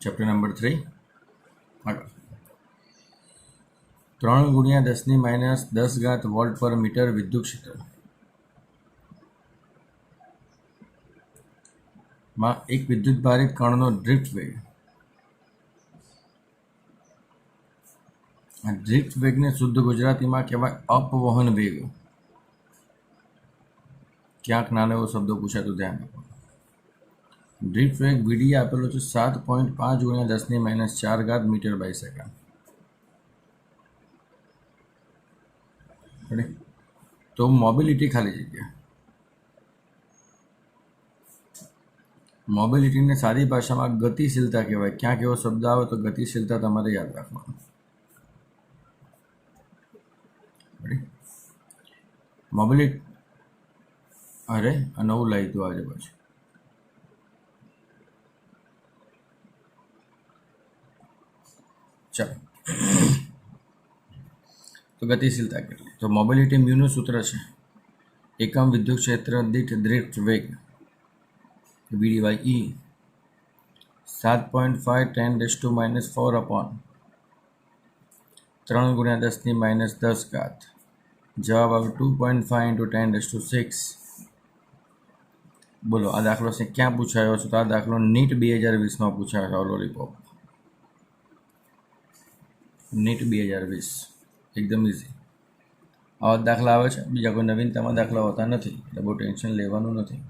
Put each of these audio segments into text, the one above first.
Chapter number 3 આગળ 3 ગુણ્યા 10⁻10 volt પર મીટર વિદ્યુત ક્ષેત્રમાં એક વિદ્યુત ભારિત કણનો ડ્રિફ્ટ વેગ, ડ્રિફ્ટ વેગને શુદ્ધ ગુજરાતીમાં કહેવાય અપવહન વેગ. ક્યાંક નાનો એવો શબ્દ પૂછાય તો ધ્યાન આપો. ડ્રિફ્ટ વેગ વીડી આપેલો છે 7.5 ગુણ્યા 10⁻4 મીટર બાય સેકન્ડ. તો મોબિલિટી ખાલી જગ્યા, મોબિલિટીને સાદી ભાષામાં ગતિશીલતા કહેવાય. ક્યાંક એવો શબ્દ આવે તો ગતિશીલતા તમારે યાદ રાખવાનો. મોબિલિટી અરે નવું લાવી દો આજે પછી. ચાલો, તો ગતિશીલતા કેટલી? તો મોબિલિટી મ્યુનું સૂત્ર છે એકમ વિદ્યુત ક્ષેત્ર દીઠ ડ્રિફ્ટ વેગ વી/ઇ 7.5 10⁻⁴ અપોન 3 ગુણ્યા 10⁻10. જવાબ આવે 2.5 × 10⁶. બોલો, આ દાખલો છે ક્યાં પૂછાયો છે? તો આ દાખલો નીટ 2020માં પૂછાયો છે. લોલીપોપ નીટ 2020 એકદમ ઇઝી. આવા દાખલા આવે છે, બીજા કોઈ નવીનતામાં દાખલા હોતા નથી, એટલે બહુ ટેન્શન લેવાનું નથી.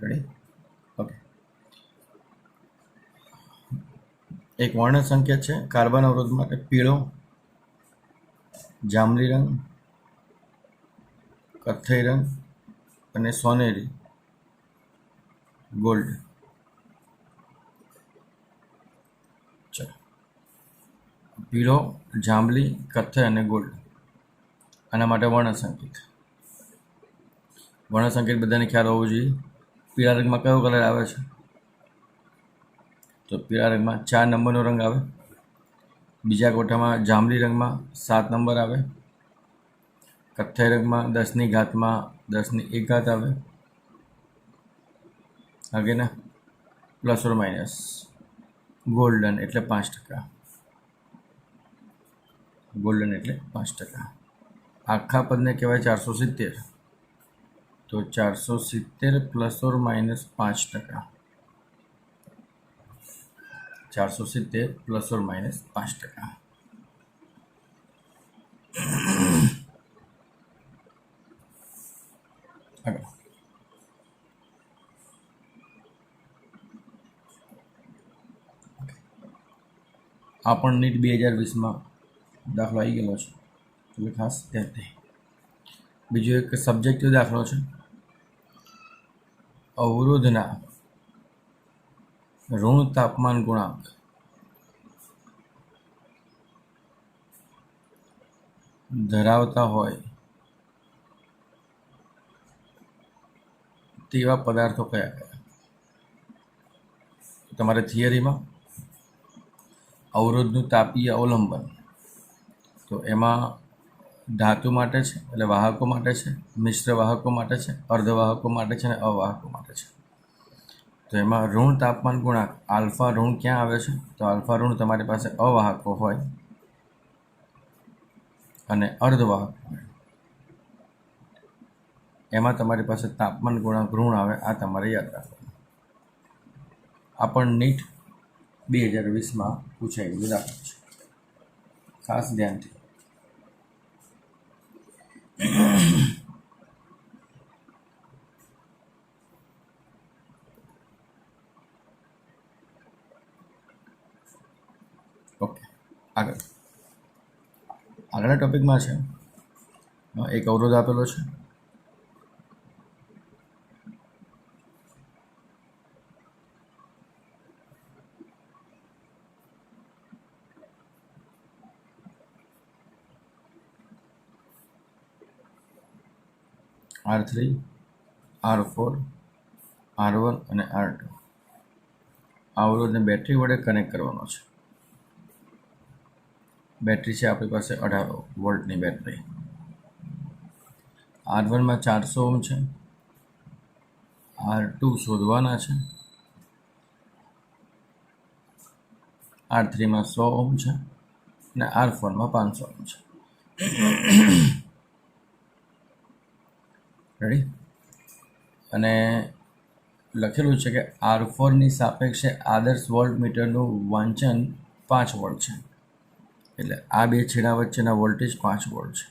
રેડી? ઓકે. એક વર્ણ સંકેત છે કાર્બન અવરોધ માટે: પીળો, જાંબલી રંગ, કથ્થઈ રંગ અને સોનેરી ગોલ્ડ. ચલો, પીળો, જાંબલી, કથ્થઈ અને ગોલ્ડ, આના માટે વર્ણ સંકેત. વર્ણ સંકેત બધાને ખ્યાલ હોવો જોઈએ. પીળા રંગમાં કયો કલર આવે છે? તો પીળા રંગમાં 4 નંબરનો રંગ આવે. બીજા કોઠામાં જાંબલી રંગમાં 7 નંબર આવે. કથ્થઈ રંગમાં 10ની ઘાતમાં 10⁻1 આવે. આગળના ±. ગોલ્ડન એટલે 5%. ગોલ્ડન એટલે 5%. આખા પદને કહેવાય 470. તો 470 ± 5%. 470 ± 5%. આગળ આ પણ નીટ 2020માં દાખલો આવી ગયેલો છે, એટલે ખાસ ધ્યાન દે. બીજો એક સબ્જેક્ટિવ દાખલો છે. અવરોધના ઋણ તાપમાન ગુણાંક ધરાવતા હોય તેવા પદાર્થો કયા કયા? તમારે થિયરીમાં અવરોધનું તાપીય અવલંબન, તો એમાં ધાતુ માટે છે, એટલે વાહકો માટે છે, મિશ્ર વાહકો માટે છે, અર્ધવાહકો માટે છે અને અવાહકો માટે છે. તો એમાં ઋણ તાપમાન ગુણાંક આલ્ફા ઋણ ક્યાં આવે છે? તો આલ્ફા ઋણ તમારી પાસે અવાહકો હોય અને અર્ધવાહક હોય, એમાં તમારી પાસે તાપમાન ગુણાંક ઋણ આવે. આ તમારે યાદ રાખવાનું. આ પણ નીટ 2020માં પૂછાયેલું દાખલો છે, ખાસ ધ્યાનથી. ઓકે, આગળના ટોપિકમાં છે એક અવરોધ આપેલો છે. R3, R4, R1 અને R2. આ અવરોધને બેટરી વડે કનેક્ટ કરવાનો છે. બેટરી છે આપણી પાસે 18 વોલ્ટની બેટરી. R1 में 400 ઓહમ છે, R2 શોધવાના છે, R3 में 100 ઓહમ છે અને R4 में 500 ઓહમ છે. રેડી. અને લખેલું છે કે R4ની સાપેક્ષે આદર્શ વોલ્ટમીટરનું વાંચન 5 વોલ્ટ છે, એટલે આ બે છેડા વચ્ચેના વોલ્ટેજ 5 વોલ્ટ છે.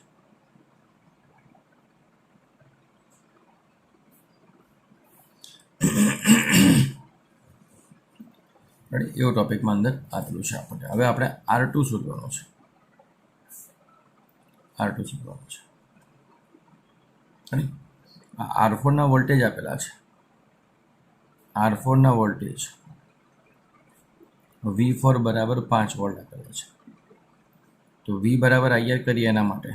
એવો ટોપિકમાં અંદર આપેલું છે આપણને. હવે આપણે R2 શોધવાનું છે. R2 શોધવાનું છે. R4ના વોલ્ટેજ આપેલા છે. R4ના વોલ્ટેજ V4 બરાબર 5 વોલ્ટ આપેલા છે. તો V બરાબર IR કરીએ એના માટે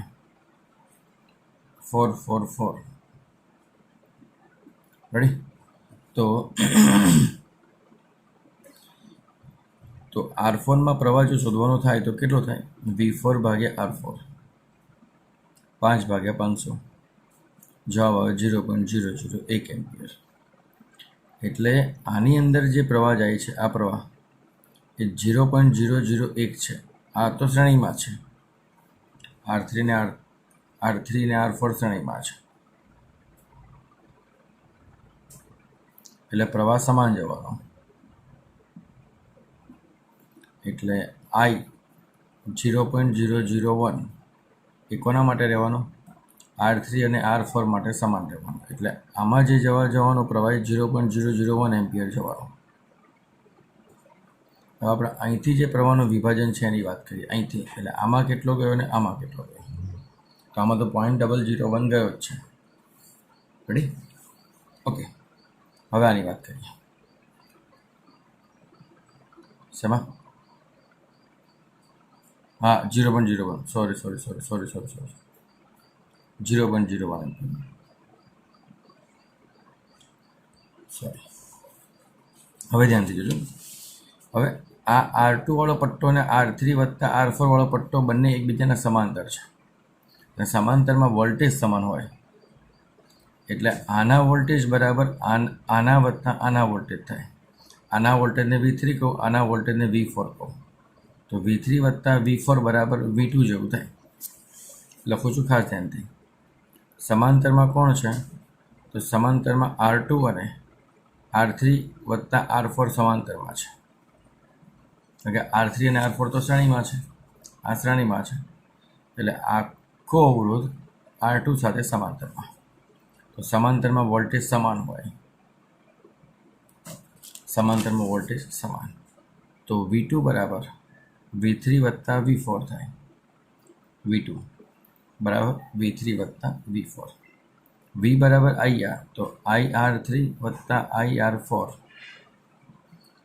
4 4 4. રેડી. તો R4માં પ્રવાહ જો શોધવાનો થાય તો કેટલો થાય? V4 ભાગ્યા R4, 5 ભાગ્યા 500, જવાબ આવે 0.001 એમ્પિયર. એટલે આની અંદર જે પ્રવાહ જાય છે, આ પ્રવાહ એ 0.001 છે. આ તો શ્રેણીમાં છે, R3 ને R4 શ્રેણીમાં છે, એટલે પ્રવાહ સમાન જવાનો. એટલે I 0.001 એ કોના માટે રહેવાનો? R3 અને R4 માટે સમાન રહેવાનો. એટલે આમાં જે જવાનો પ્રવાહ 0.001 એમ્પિયર જવાનો. હવે આપણે અહીંથી જે પ્રવાહનું વિભાજન છે એની વાત કરીએ. અહીંથી એટલે આમાં કેટલો ગયો અને આમાં કેટલો ગયો? તો આમાં તો 0.001 ગયો જ છે. રેડી. ઓકે. હવે આની વાત કરીએ. શેમાં? હા, 0.01. Sorry 0.01 sorry. હવે ધ્યાનથી જોજો. હવે આ R2 વાળો પટ્ટો અને R3 વત્તા R4 વાળો પટ્ટો બંને એકબીજાના સમાંતર છે, અને સમાંતરમાં વોલ્ટેજ સમાન હોય. એટલે આના વોલ્ટેજ બરાબર આના વત્તા આના વોલ્ટેજ થાય. આના વોલ્ટેજને V3 કહું, આના વોલ્ટેજને V4 કહું. તો V3 વત્તા V4 બરાબર V2 જેવું થાય. લખું છું ખાસ ધ્યાનથી. સમાંતરમાં કોણ છે? તો સમાંતરમાં R2 અને R3 વત્તા R4 સમાંતરમાં છે. કારણ કે R3 અને R4 તો શ્રેણીમાં છે, આ શ્રેણીમાં છે, એટલે આખો અવરોધ R2 સાથે સમાંતરમાં. તો સમાંતરમાં વોલ્ટેજ સમાન હોય, સમાંતરમાં વોલ્ટેજ સમાન. તો V2 બરાબર V3 વત્તા V4 થાય. V2 બરાબર V3 વત્તા V4. V બરાબર IR, તો IR3 વત્તા IR4.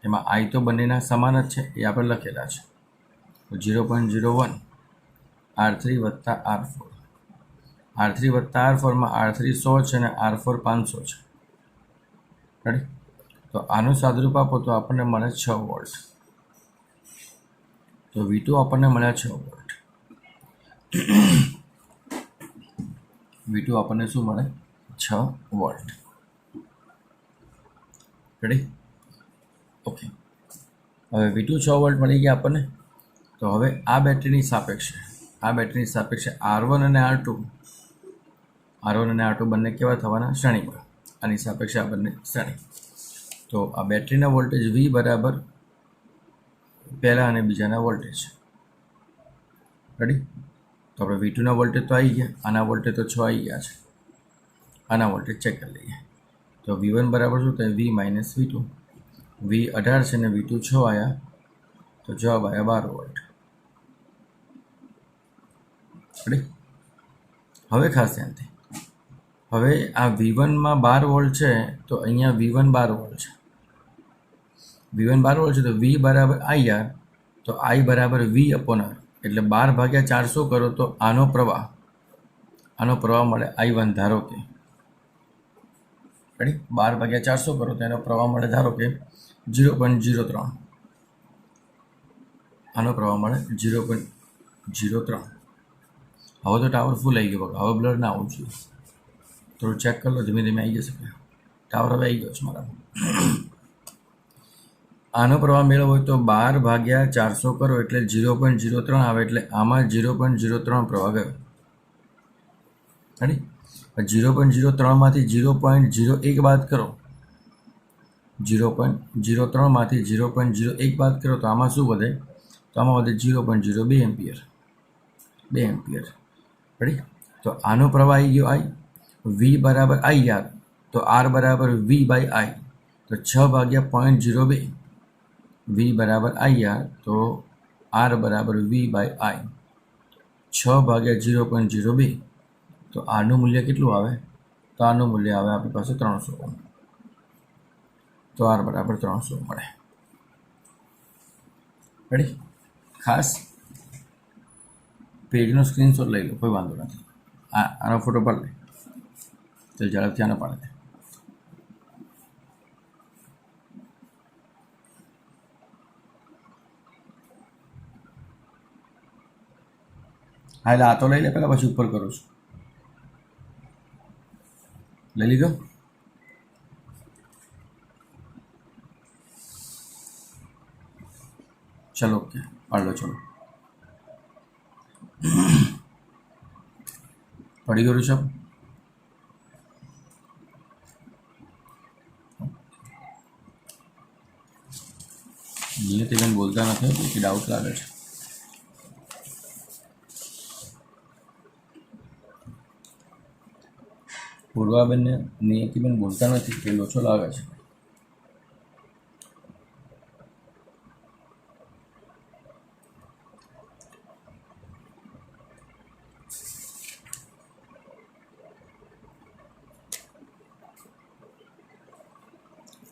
એમાં I તો બંનેના સમાન જ છે, એ આપણે લખેલા છે. તો 0.01 R3 વત્તા R4. R3 વત્તા R4માં R3 100 છે અને R4 500 છે. રેડી. તો આનું સાદુરૂપ આપો તો આપણને મળે 6 વોલ્ટ. તો V2 આપણને મળ્યા 6 વોલ્ટ. V2 આપણને શું મળે? 6 વોલ્ટ. રેડી. ઓકે. હવે V2 6 વોલ્ટ મળી ગયા આપણને. તો હવે આ બેટરીની સાપેક્ષે R1 અને R2 બંને કેવા થવાના? શ્રેણીમાં. આની સાપેક્ષે આ બંને શ્રેણી. તો આ બેટરીના વોલ્ટેજ V બરાબર પહેલા અને બીજાના વોલ્ટેજ. રેડી. તો આપણે V2ના વોલ્ટેજ તો આવી ગયા, આના વોલ્ટેજ તો 6 આવી ગયા છે. આના વોલ્ટેજ ચેક કરી લઈએ. તો V1 બરાબર શું થાય? V minus V2. V 18 છે અને V2 6 આવ્યા, તો જવાબ આવ્યા 12 વોલ્ટ. રેડી. હવે ખાસ ધ્યાનથી, હવે આ V1માં 12 વોલ્ટ છે, તો અહીંયા V1 12 વોલ્ટ છે. V1 12 વોલ્ટ છે, તો V બરાબર IR, તો I બરાબર V અપોન R. એટલે 12 ભાગ્યા 400 કરો તો આનો પ્રવાહ મળે I1. ધારો કે રેડી, 12 ભાગ્યા 400 કરો તો એનો પ્રવાહ મળે ધારો કે 0.03. આનો પ્રવાહ મળે 0.03. હવે તો ટાવર ફૂલ આવી ગયો, હવે બ્લર ના આવવું જોઈએ. થોડું ચેક કરી લો, ધીમે ધીમે આવી જશે. ટાવર હવે આવી ગયો છે મારામાં. આનો પ્રવાહ મેળવવો હોય તો 12/400 કરો એટલે 0.03 આવે, એટલે આમાં 0.03 પ્રવાહ ગયો. રેડી? 0.03માંથી 0.01 બાદ કરો, 0.03માંથી 0.01 બાદ કરો તો આમાં શું વધે? તો આમાં વધે 0.02 એમ્પિયર. 2 એમ્પિયર. રેડી? તો આનો પ્રવાહ આવી ગયો આઈ, વી બરાબર આઈ આર, તો આર બરાબર વી બાય આઈ, તો 6/0.02. વી બરાબર આઈ આર, તો આર બરાબર વી બાય આઈ, 6/0.02. તો આનું મૂલ્ય કેટલું આવે? તો આનું મૂલ્ય આવે આપણી પાસે 300 ઓહ્મ. તો આર બરાબર 300 મળે. રેડી? ખાસ પેજનો સ્ક્રીનશોટ લઈ લો, કોઈ વાંધો નથી. આનો ફોટો પાડ લે, તો ઝડપથી આનો પાડી દે. હા, એટલે આ તો લઈ લે પહેલાં, પછી ઉપર કરું છું. લઈ લીધો? ચલો ઓકે, પાડ લો. ચલો, પડી ગયું છે. નિયતિબેન બોલતા નથી કે ડાઉટ લાગે છે. પૂર્વાબેનને નિયતિબેન બોલતા નથી કે લોચો લાગે છે.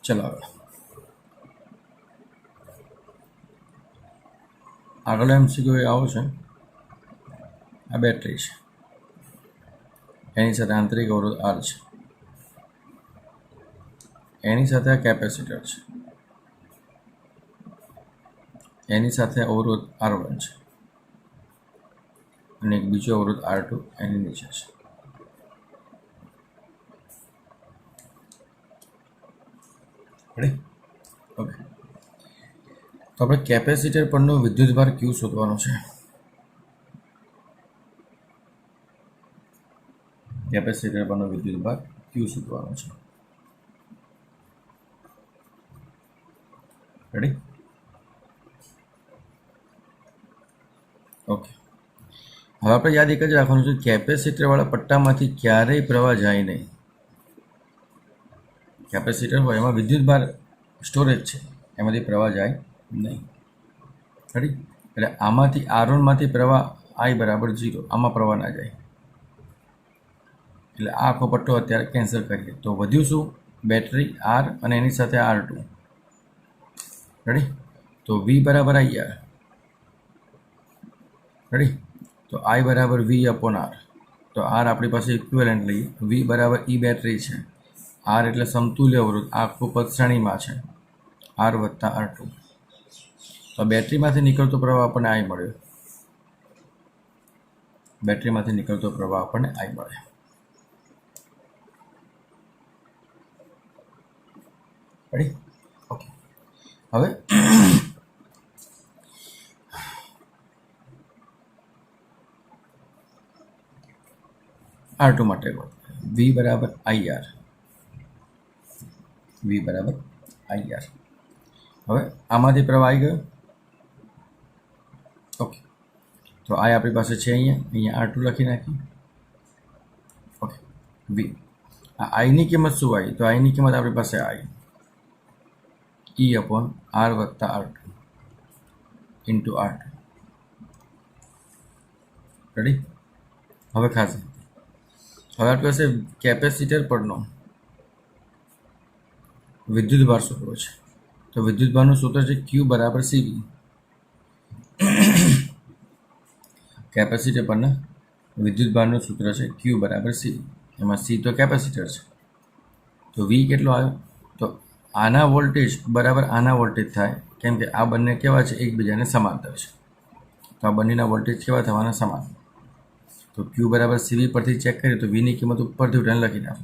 ચલો આગળ MCQ આવો છે. આ બેટરી છે, એની સાથે આંતરિક અવરોધ આર છે, એની સાથે આ કેપેસિટર છે, એની સાથે અવરોધ R1 છે, અને એક બીજો અવરોધ R2 એની નીચે છે. ઓકે, તો આપણે કેપેસિટર પરનો વિદ્યુતભાર Q શોધવાનો છે. કેપેસિટર પરનો વિદ્યુતભાર Q શોધવાનો છે. રેડી? ઓકે, હવે આપણે યાદ એક જ રાખવાનું છે, કેપેસિટરવાળા પટ્ટામાંથી ક્યારેય પ્રવાહ જાય નહીં. કેપેસિટર હોય એમાં વિદ્યુતભાર સ્ટોરેજ છે, એમાંથી પ્રવાહ જાય નહીં. રેડી? એટલે આમાંથી R1માંથી પ્રવાહ I બરાબર 0, આમાં પ્રવાહ ના જાય. એટલે આ આખો પટ્ટો અત્યારે કેન્સલ કરીએ તો વધ્યું શું? બેટરી R અને એની સાથે R2. રેડી? તો V બરાબર આઈ આર. રેડી? તો I બરાબર V અપોન R. તો R આપણી પાસે ઇક્વિવેલન્ટ લઈએ. V બરાબર E બેટરી છે, R એટલે સમતુલ્ય અવરોધ, આખું પદ શ્રેણીમાં છે, R વત્તા R2. તો બેટરીમાંથી નીકળતો પ્રવાહ આપણને I મળ્યો. બેટરીમાંથી નીકળતો પ્રવાહ આપણને I મળે. રેડી? ઓકે, હવે R2 માટે V બરાબર આઈ આર. V બરાબર આઈ આર. હવે આમાંથી પ્રવાહ આવી ગયો. ઓકે, તો I આપણી પાસે છે, અહીંયા R2 લખી નાખીએ. Okay, V. આ Iની કિંમત શું આવી? તો Iની કિંમત આપણી પાસે I E અપોન R વત્તા R2 ઇન્ટુ R2. રેડી? હવે ખાસ હવે આપણી પાસે કેપેસિટર પરનો વિદ્યુતભાર સૂત્રો છે. તો વિદ્યુતભારનું સૂત્ર છે Q બરાબર CV. કેપેસિટર પરના વિદ્યુતભારનું સૂત્ર છે Q બરાબર CV. એમાં C તો કેપેસિટર છે. તો V કેટલો આવ્યો? તો આના વોલ્ટેજ બરાબર આના વોલ્ટેજ થાય, કેમ કે આ બંને કેવા છે? એકબીજાને સમાંતર છે. તો આ બંનેના વોલ્ટેજ કેવા થવાના? સમાન. તો ક્યુ બરાબર સીવી પરથી ચેક કરીએ તો વીની કિંમત ઉપરથી ઉઠાઈને લખી નાખો.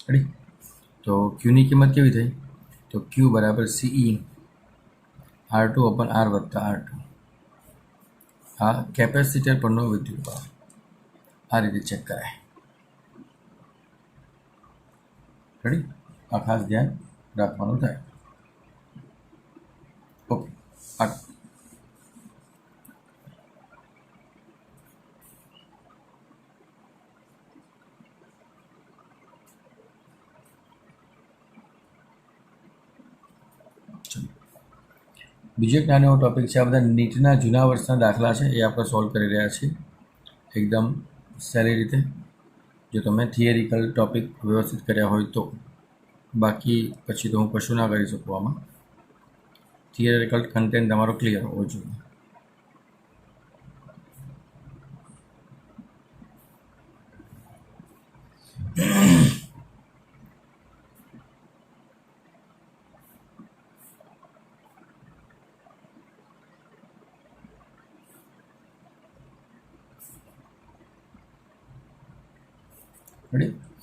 રેડી? તો ક્યુની કિંમત કેવી થઈ? તો ક્યુ બરાબર સીઈ R2 અપન R વત્તા R2. આ કેપેસિટર પરનો વિદ્યુત ભાર આ રીતે ચેક કરાય. રેડી? આ ખાસ ધ્યાન રાખવાનું થાય. ઓકે, બીજો એક નાનો ટોપિક છે. આ બધા નીટના જૂના વર્ષના દાખલા છે, એ આપણે સોલ્વ કરી રહ્યા છીએ એકદમ સારી રીતે, જો તમે થિયરિકલ ટોપિક વ્યવસ્થિત કર્યા હોય તો. બાકી પછી તો હું કશું ના કરી શકું આમાં. થિયરિકલ કન્ટેન્ટ તમારો ક્લિયર હોવો જોઈએ.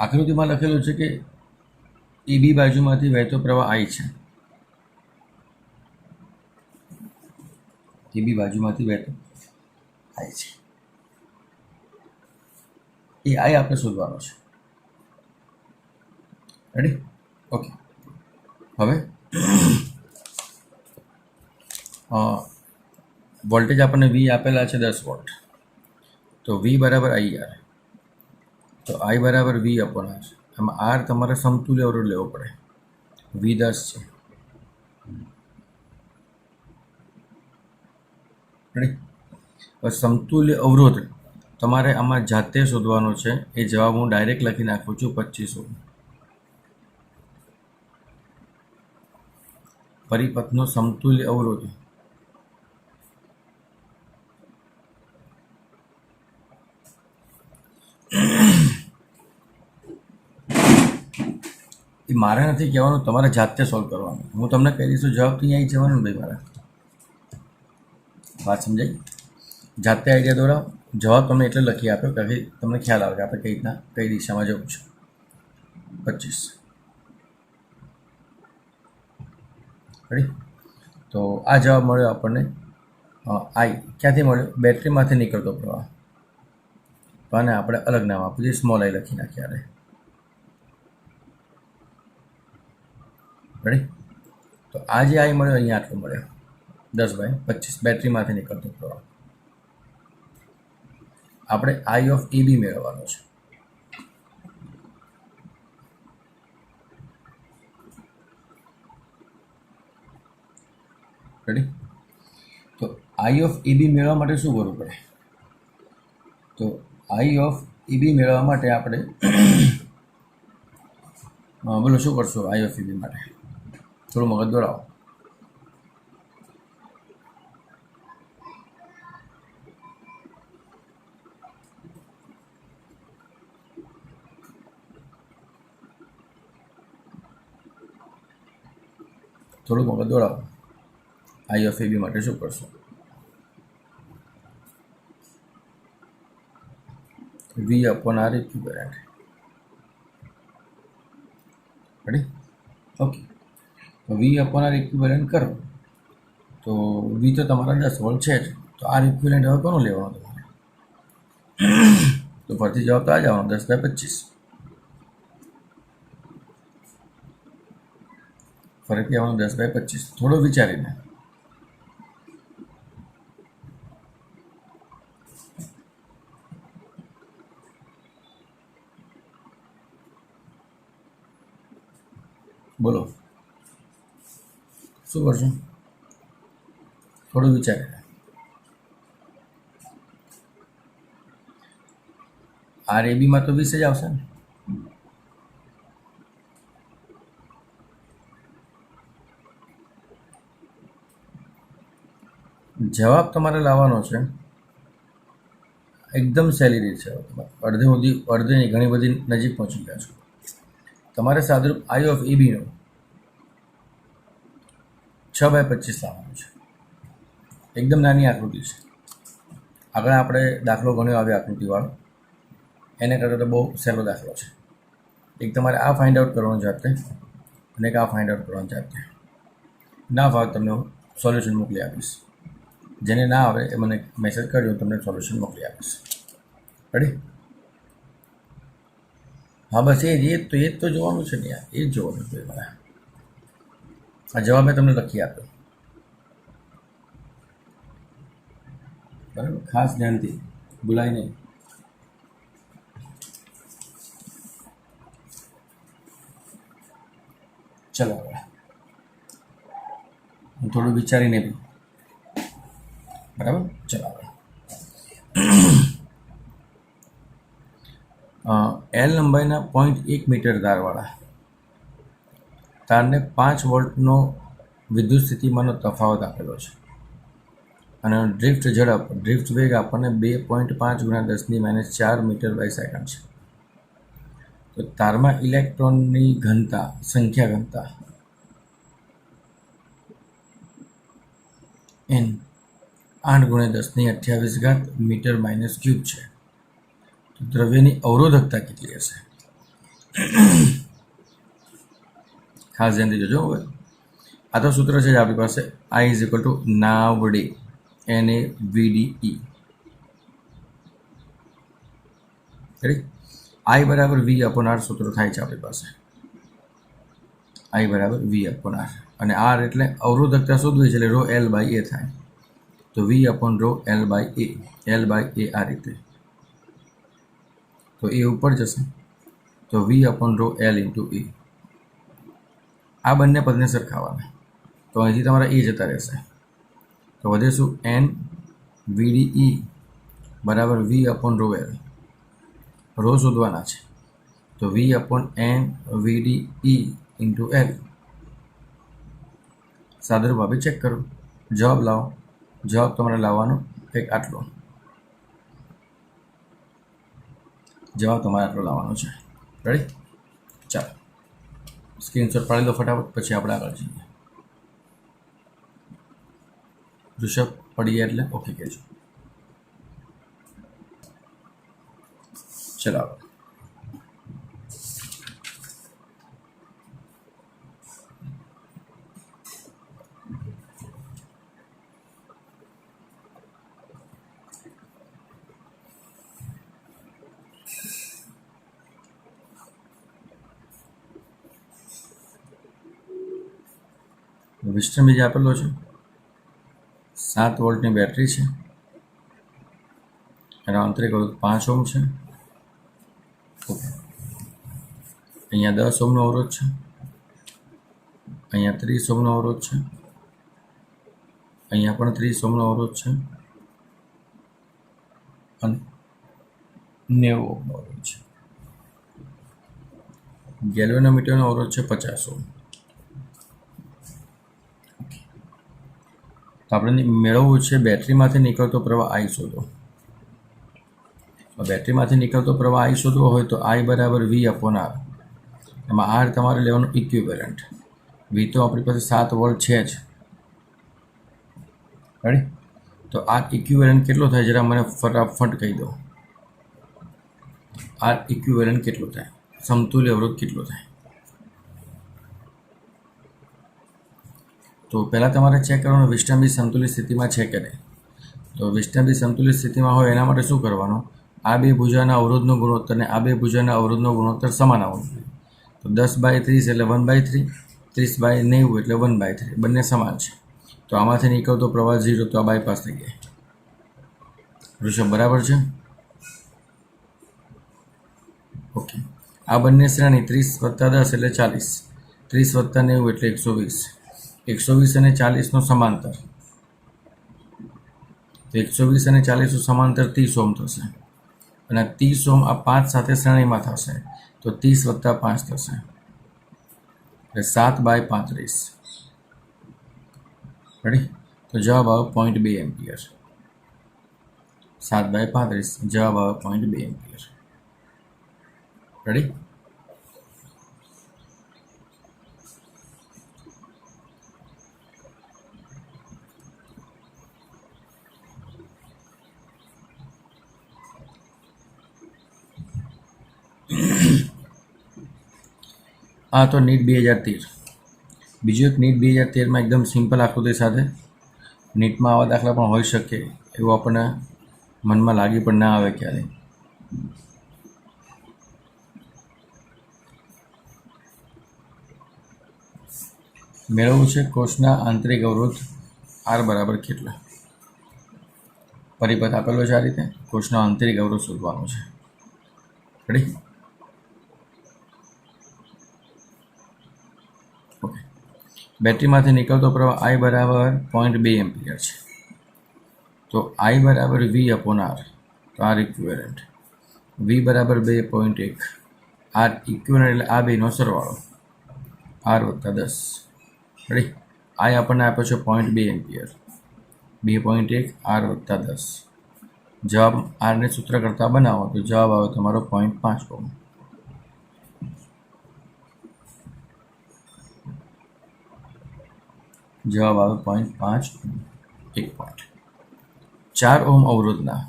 આકૃતિમાં લખેલું છે કે એબી બાજુમાંથી વહેતો પ્રવાહ આઈ છે. એબી બાજુમાંથી વહેતો આઈ છે. એ આઈ આપણે શોધવાનો છે. રેડી? ઓકે. હવે વોલ્ટેજ આપણને વી આપેલા છે 10 વોલ્ટ. તો વી બરાબર IR. તો I બરાબર વી અપોન આર. એમાં આર તમારે સમતુલ્ય અવરોધ લેવો પડે. વી 10 છે. રેડી? હવે સમતુલ્ય અવરોધ તમારે આમાં જાતે શોધવાનો છે. એ જવાબ હું ડાયરેક્ટ લખી નાખું છું 25 ઓહ્મ. પરિપથનો સમતુલ્ય અવરોધ એ મારે નથી કહેવાનું, તમારે જાતે સોલ્વ કરવાનું. હું તમને કહી દઈશું જવાબ તો અહીં આવી જવાનો ને ભાઈ મારા. વાત સમજાઈ? જાતે આઈડિયા દોરાવો. જવાબ તમને એટલે લખી આપ્યો કે તમને ખ્યાલ આવે કે આપણે કઈ રીતના કઈ દિશામાં જવું છે. 25. રેડી? તો આ જવાબ મળ્યો આપણને. આઈ ક્યાંથી મળ્યો? બેટરીમાંથી નીકળતો પ્રવાહ. તો આને આપણે અલગ નામ આપી દઈએ, સ્મોલ આઈ લખી નાખ્યા. રેડી? તો આ જે આઈ મળ્યો અહીંયા આટલો મળ્યો 10/25 બેટરીમાંથી નીકળતો પ્રવાહ. આપણે આઈ ઓફ એબી મેળવવાનો છે. રેડી? તો આઈ ઓફ એબી મેળવવા માટે શું કરવું પડે? તો આઈ ઓફ એબી મેળવવા માટે આપણે બોલો શું કરશો? આઈ ઓફ એબી માટે થોડું મગજ દોડાવો. થોડું મગજ દોડાવો. આઈ ઓફ એબી માટે શું કરશો? V upon R equivalent. Ready? Okay. તો વી અપોન આર ઇક્વિવેલન્ટ કરો તો વી તો તમારા 10 વોલ્ટ છે જ. તો આર ઇક્વિવેલન્ટ હવે કોનું લેવાનું તમારે? તો ફરીથી જવાબ તો આ જ આવવાનો 10/25. ફરીથી આવવાનું 10/25. થોડો વિચારીને. બોલો શું કરશો? થોડું વિચારીને. આર એબીમાં તો 20 જ આવશે ને. જવાબ તમારે લાવવાનો છે એકદમ સહેલી રીત છે. અડધેની ઘણી બધી નજીક પહોંચી ગયા છો. તમારે સાદુરૂપ આઈ ઓફ એબીનો 6/25 લાવવાનું છે. એકદમ નાની આકૃતિ છે. આગળ આપણે દાખલો ગણ્યો આવે આકૃતિવાળો, એને કરતાં તો બહુ સહેલો દાખલો છે. એક તમારે આ ફાઇન્ડ આઉટ કરવાનું જાતે અને એક આ ફાઇન્ડ આઉટ કરવાનું જાતે. ના ફાવે તમને હું સોલ્યુશન મોકલી આપીશ. જેને ના આવે એ મને મેસેજ કરજો, તમને સોલ્યુશન મોકલી આપીશ. રેડી? હા બસ એ જ તો જોવાનું છે ને યાર, એ જ જોવાનું છે મારે. આ જવાબ મેં તમને લખી આપ્યો, બરાબર? ખાસ ધ્યાનથી, ભૂલાય નહીં. ચલો હવે હું થોડું વિચારીને બી, બરાબર? ચલો હવે એલ લંબાઈના 0.1 મીટર તારવાળા તારને 5 વોલ્ટનો વિદ્યુત સ્થિતિમાનનો તફાવત આપેલો છે અને ડ્રિફ્ટ વેગ આપણને 2.5 × 10⁻⁴ મીટર બાય સેકન્ડ છે. તો તારમાં ઇલેક્ટ્રોનની સંખ્યા ઘનતા n 8 × 10⁻28 મીટર માઇનસ ક્યુબ છે. તો દ્રવ્યની અવરોધકતા કેટલી હશે? ખાસ ધ્યાનથી જોજો. હવે આ તો સૂત્ર છે જ આપણી પાસે, I = નાવડે NAVDE. I = V/R સૂત્ર થાય છે આપણી પાસે. I = V/R અને R એટલે અવરોધકતા શોધવી છે એટલે ρl/a થાય. તો V/ρl/a, L/a આ રીતે. તો એ ઉપર જશે તો V/ρl × a. આ બંને પદને સરખાવવાના, તો અહીંથી તમારા એ જતા રહેશે. તો વધે શું? NVDE = V/ρl. રો શોધવાના છે તો V/NVDE × L. સાદુરૂપ આપી ચેક કરો, જવાબ લાવો. જવાબ તમારે લાવવાનો કંઈક આટલો. જવાબ તમારે આટલો લાવવાનો છે. રેડી? ચાલો સ્ક્રીનશોટ પાડી દો ફટાફટ, પછી આપણે આગળ જઈએ. ઋષભ પડી ગયા એટલે ઓકે કહેજો. ચલો વિસ્ટર્ન બીજ આપેલો છે, 7 વોલ્ટની બેટરી છે, એનો આંતરિક અવરોધ 5 ઓહ્મ છે. અહીંયા 10 ઓહ્મનો અવરોધ છે, અહીંયા 30 ઓહ્મનો અવરોધ છે, અહીંયા પણ 30 ઓહ્મનો અવરોધ છે અને 90 ઓહ્મનો અવરોધ છે. ગેલ્વેનોમીટરનો અવરોધ છે 50 ઓહ્મ. તો આપણે મેળવવું છે બેટરીમાંથી નીકળતો પ્રવાહ I શોધો. બેટરીમાંથી નીકળતો પ્રવાહ I શોધવો હોય તો I = V/R. એમાં R તમારે લેવાનું ઇક્વિવેલન્ટ. V તો આપણી પાસે 7 વોલ્ટ છે જ. રેડી? તો R ઇક્વિવેલન્ટ કેટલો થાય જરા મને ફટાફટ કહી દો. R ઇક્વિવેલન્ટ કેટલો થાય? સમતુલ્ય અવરોધ કેટલો થાય? તો પહેલાં તમારે ચેક કરવાનું વિસ્ટર્ન બીજ સંતુલિત સ્થિતિમાં છે કે નહીં. તો વિસ્ટર્ન બીજ સંતુલિત સ્થિતિમાં હોય એના માટે શું કરવાનું? આ બે ભુજાના અવરોધનો ગુણોત્તર અને આ બે ભુજાના અવરોધનો ગુણોત્તર સમાન આવવો જોઈએ. તો 10/30 એટલે 1/3, 30/90 એટલે 1/3, બંને સમાન છે. તો આમાંથી નીકળતો પ્રવાહ 0, તો આ બાયપાસ થઈ ગયા. ઋષભ બરાબર છે? ઓકે. આ બંને શ્રેણી 30 + 10 એટલે 40, 30 + 90 એટલે 120, 120 અને 40નો સમાંતર. તો 120 અને 40નું સમાંતર 30 ઓહ્મ થશે અને 30 ઓહ્મ આ 5 સાથે શ્રેણીમાં થશે તો 30 + 5 થશે એટલે 7/35. રેડી? તો જવાબ આવે 0.2 એમ્પિયર. 7/35 જવાબ આવે 0.2 એમ્પિયર. રેડી? આ તો નીટ 2013. બીજું એક નીટ 2013માં એકદમ સિમ્પલ આકૃતિ સાથે, નીટમાં આવા દાખલા પણ હોઈ શકે એવું આપણને મનમાં લાગી પણ ના આવે ક્યારે. મેળવવું છે કોષના આંતરિક અવરોધ આર બરાબર કેટલા. પરિપથ આપેલો છે આ રીતે, કોષનો આંતરિક અવરોધ શોધવાનો છે. રેડી? ઓકે. બેટરીમાંથી નીકળતો પ્રવાહ I બરાબર 0.2 એમ્પિયર છે. તો I બરાબર V અપોન R, તો R ઇક્વિવેલન્ટ. V બરાબર 2.1, R ઇક્વિવેલન્ટ એટલે આ બેનો સરવાળો, R વત્તા 10. રેડી? I આપણને આપ્યો છે 0.2 એમ્પિયર, 2.1 R વત્તા 10. જવાબ આરને સૂત્ર કરતાં બનાવો તો જવાબ આવે તમારો 0.5 ઓહ્મ. જવાબ આવે 0.5 ઓહ્મ. 1 પોઈન્ટ. 4 ઓહ્મ અવરોધના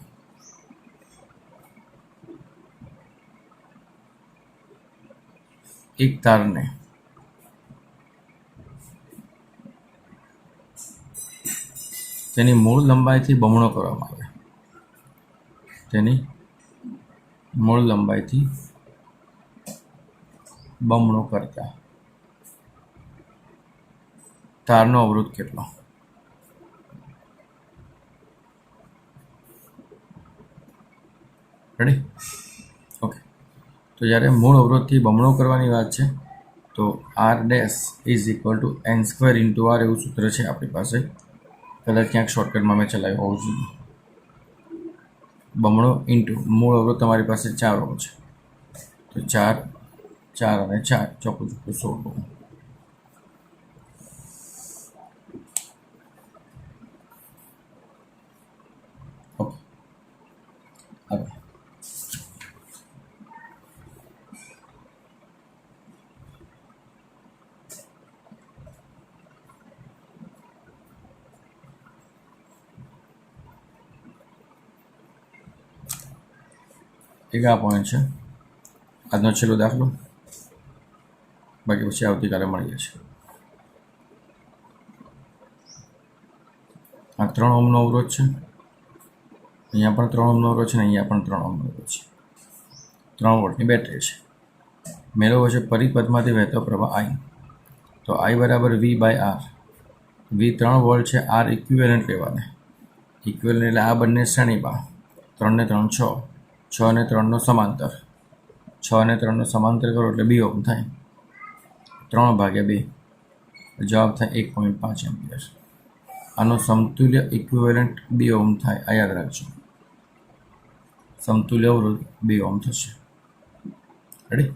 એક તારને તેની મૂળ લંબાઈથી બમણો કરવામાં આવે. તેની મૂળ લંબાઈથી બમણો કરતા તારનો અવરોધ કેટલો? રેડી? ઓકે. તો જ્યારે મૂળ અવરોધથી બમણો કરવાની વાત છે તો R dash is equal to n² into R એવું સૂત્ર છે આપણી પાસે. કદાચ ક્યાંક શોર્ટકટમાં મેં ચલાવ્યું હોવું જોઈએ. બમણો ઇન્ટુ મૂળ અવરોધ તમારી પાસે 4 ઓહ્મ છે, તો 4 અને 4 ચોખ્ખું 16 ઓહ્મ. ઓકે. હવે એક આ પોઈન્ટ છે, આજનો છેલ્લો દાખલો, બાકી પછી આવતીકાલે મળીએ છીએ. આ 3 ઓહ્મનો અવરોધ છે, અહીંયા પણ 3 ઓહ્મનો અવરોધ છે ને અહીંયા પણ 3 ઓહ્મનો અવરોધ છે. 3 વોલ્ટની બેટરી છે. મેળવવો છે પરિપથમાંથી વહેતો પ્રવાહ I. તો I બરાબર V by R. V 3 volt છે, R ઇક્વિવેલન્ટ લેવાને. ઇક્વિવેલન્ટ એટલે આ બંને શ્રેણીમાં, 3 ને 3 6, 6 ને 3નો સમાંતર, 6 ને 3નો સમાંતર કરો એટલે 2 ઓહ્મ થાય. 3 ભાગ્યા 2, જવાબ થાય 1.5 એમ્પિયર. આનો સમતુલ્ય ઇક્વિવેલન્ટ 2 ઓહ્મ થાય, આ યાદ રાખજો. સમતુલ્ય અવરોધ 2 ઓહ્મ થશે. રેડી?